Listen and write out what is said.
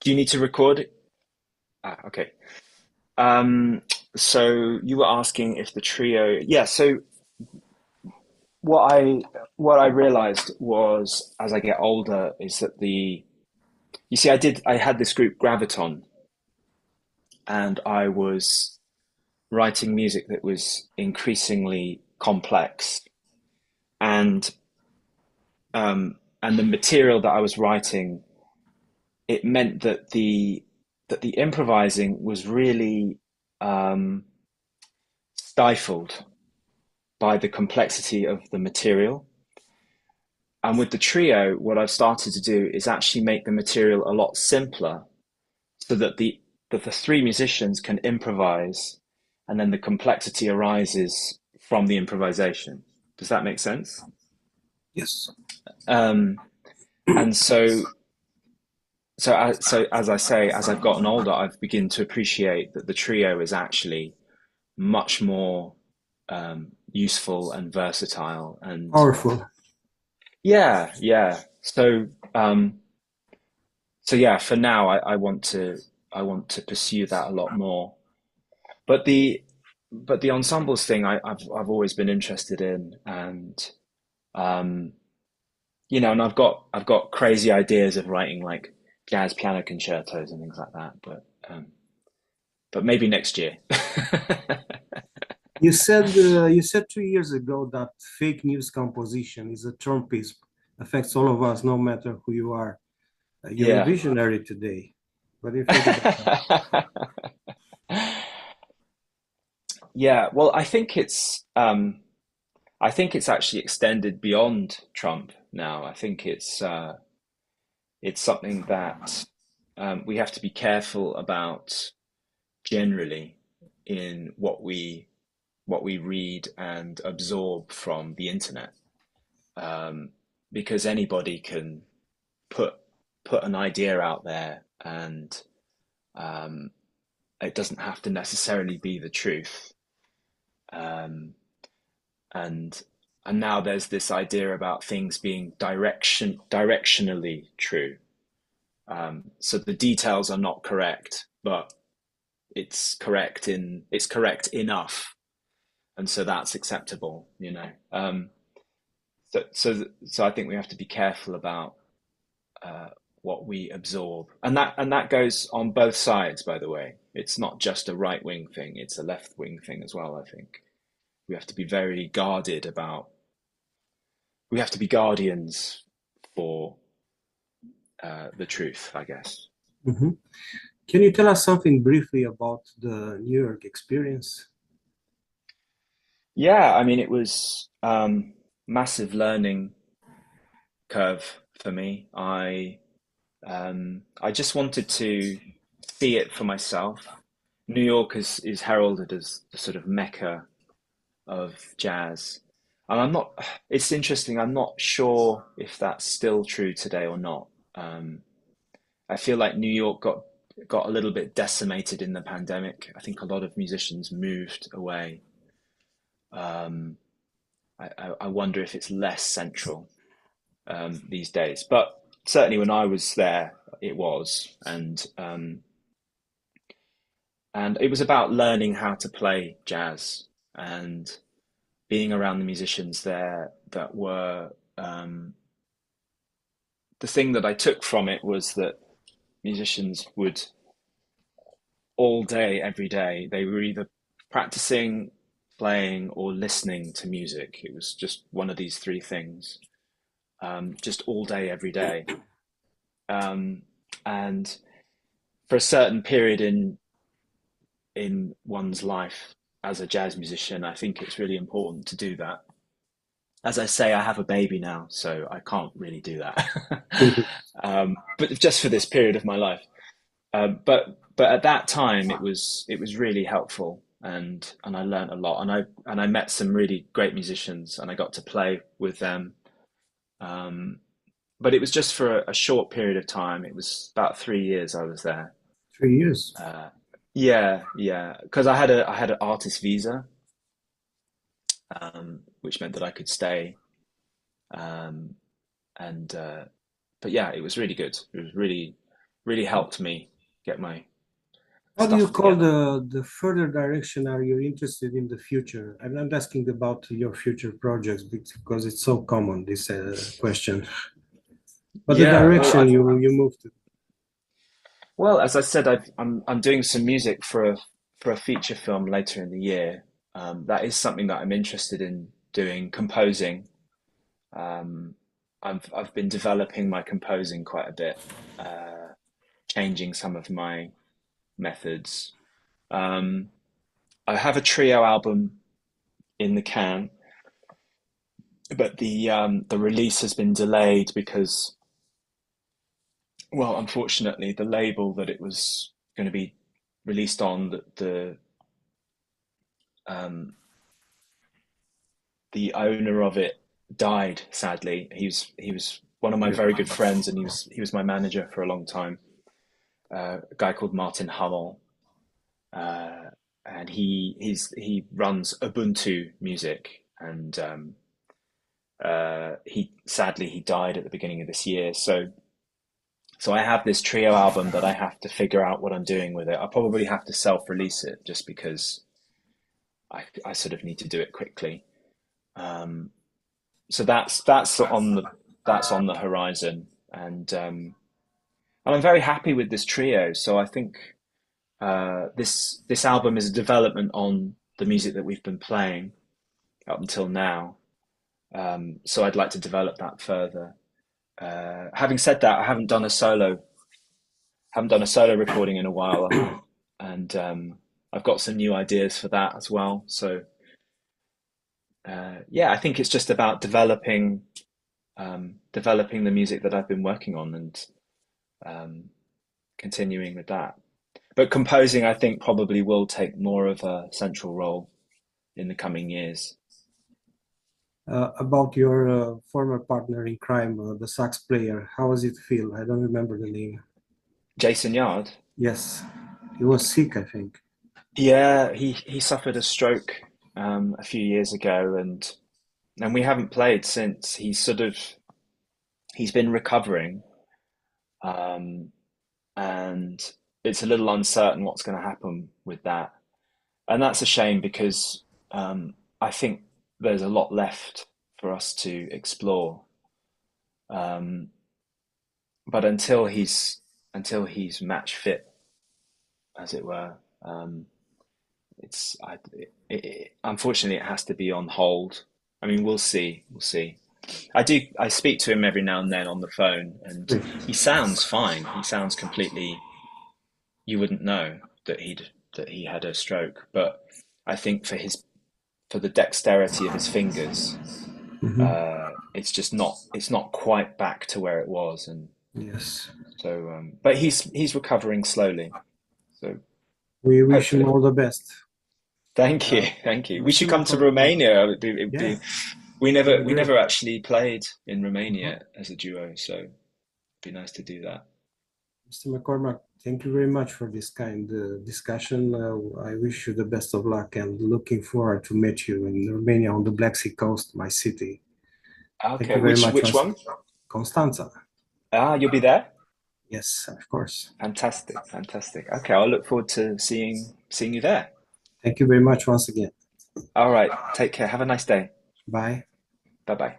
Do you need to record? Ah, okay. Um, so you were asking if the trio, yeah. So what I what I realized was as I get older is that you see I had this group Graviton, and I was writing music that was increasingly complex, and and the material that I was writing, it meant that the improvising was really um, stifled by the complexity of the material. And with the trio, what I've started to do is actually make the material a lot simpler so that the three musicians can improvise and then the complexity arises from the improvisation. Does that make sense? Yes. Um, and so as I say, as I've gotten older, I've begun to appreciate that the trio is actually much more useful and versatile. And Powerful. yeah, yeah. So yeah, for now, I want to pursue that a lot more. But the ensembles thing, I've always been interested in, and um, and I've got crazy ideas of writing like jazz piano concertos and things like that. But maybe next year. You said 2 years ago that fake news composition is a Trumpism, affects all of us, no matter who you are. You're a Yeah. visionary today. What do you think about that? Yeah, well, I think it's actually extended beyond Trump now. I think it's something that we have to be careful about generally in what we read and absorb from the internet, um, because anybody can put put an idea out there, and um, it doesn't have to necessarily be the truth. Um, and and now there's this idea about things being directionally true. So the details are not correct, but it's correct enough, and so that's acceptable. So I think we have to be careful about uh, what we absorb, and that goes on both sides. By the way, it's not just a right wing thing; it's a left wing thing as well. I think we have to be very guarded about. We have to be guardians for the truth, I guess. Mhm. Can you tell us something briefly about the New York experience? Yeah, I mean, it was massive learning curve for me. I just wanted to see it for myself. New York is heralded as the sort of mecca of jazz, and I'm not. It's interesting. I'm not sure if that's still true today or not. Um, I feel like New York got a little bit decimated in the pandemic. I think a lot of musicians moved away. Um, I wonder if it's less central these days, but certainly when I was there, it was, and it was about learning how to play jazz and being around the musicians there that were. The thing that I took from it was that musicians would all day, every day, they were either practicing, playing, or listening to music. It was just one of these three things, just all day, every day. Um, and for a certain period in one's life as a jazz musician, I think it's really important to do that. As I say, I have a baby now, so I can't really do that. But just for this period of my life. But at that time, it was really helpful, and I learned a lot, and I met some really great musicians, and I got to play with them. Um, but it was just for a short period of time. It was about 3 years I was there. 3 years. Uh, yeah, because I had an artist visa, which meant that I could stay. Um, and But yeah, it was really good. It was really really helped me get my How do you stuff call together. the further direction are you interested in the future? I'm not asking about your future projects because it's so common, this question. But the Yeah, well, direction you move to. as I said, I'm doing some music for a feature film later in the year. That is something that I'm interested in doing, composing. Um, I've been developing my composing quite a bit, changing some of my methods. Um, I have a trio album in the can, but the release has been delayed because, well, unfortunately, the label that it was going to be released on, um, the owner of it died. Sadly, he was one of my very good friends, and he was my manager for a long time. A guy called Martin Hummel, uh, and he runs Ubuntu Music, and he died at the beginning of this year. So I have this trio album that I have to figure out what I'm doing with it. I'll probably have to self-release it just because I sort of need to do it quickly. Um, so that's on the horizon, and I'm very happy with this trio. So I think this album is a development on the music that we've been playing up until now. So I'd like to develop that further. Having said that, I haven't done a solo recording in a while, and I've got some new ideas for that as well. So yeah, I think it's just about developing the music that I've been working on and um, continuing with that. But composing, I think, probably will take more of a central role in the coming years. About your former partner in crime, the sax player, how does it feel? I don't remember the name. Jason Yard, Yes, he was sick, I think. yeah, he suffered a stroke a few years ago, and we haven't played since. He's been recovering, um, and it's a little uncertain what's going to happen with that. And that's a shame because I think there's a lot left for us to explore. Um, but until he's match fit, as it were, it's I, unfortunately it has to be on hold. I mean, we'll see. We'll see. I speak to him every now and then on the phone, and he sounds fine. He sounds completely. You wouldn't know that he had a stroke, but I think for the dexterity of his fingers, Mhm. it's not quite back to where it was, and Yes. so but he's recovering slowly. So We wish him hopefully, all the best. thank you, Uh, thank you. We Mr. should come to McCormack, Romania. yeah, would be We great. never actually played in Mhm. Romania as a duo, so it'd be nice to do that. Mr. McCormack, thank you very much for this kind discussion. I wish you the best of luck and looking forward to meet you in Romania on the Black Sea coast, my city. Thank Okay, you very much which once. one? Constanza. You'll be there. Yes, of course. Fantastic, fantastic. Okay, I'll look forward to seeing you there. Thank you very much once again. All right, take care. Have a nice day. Bye. Bye bye.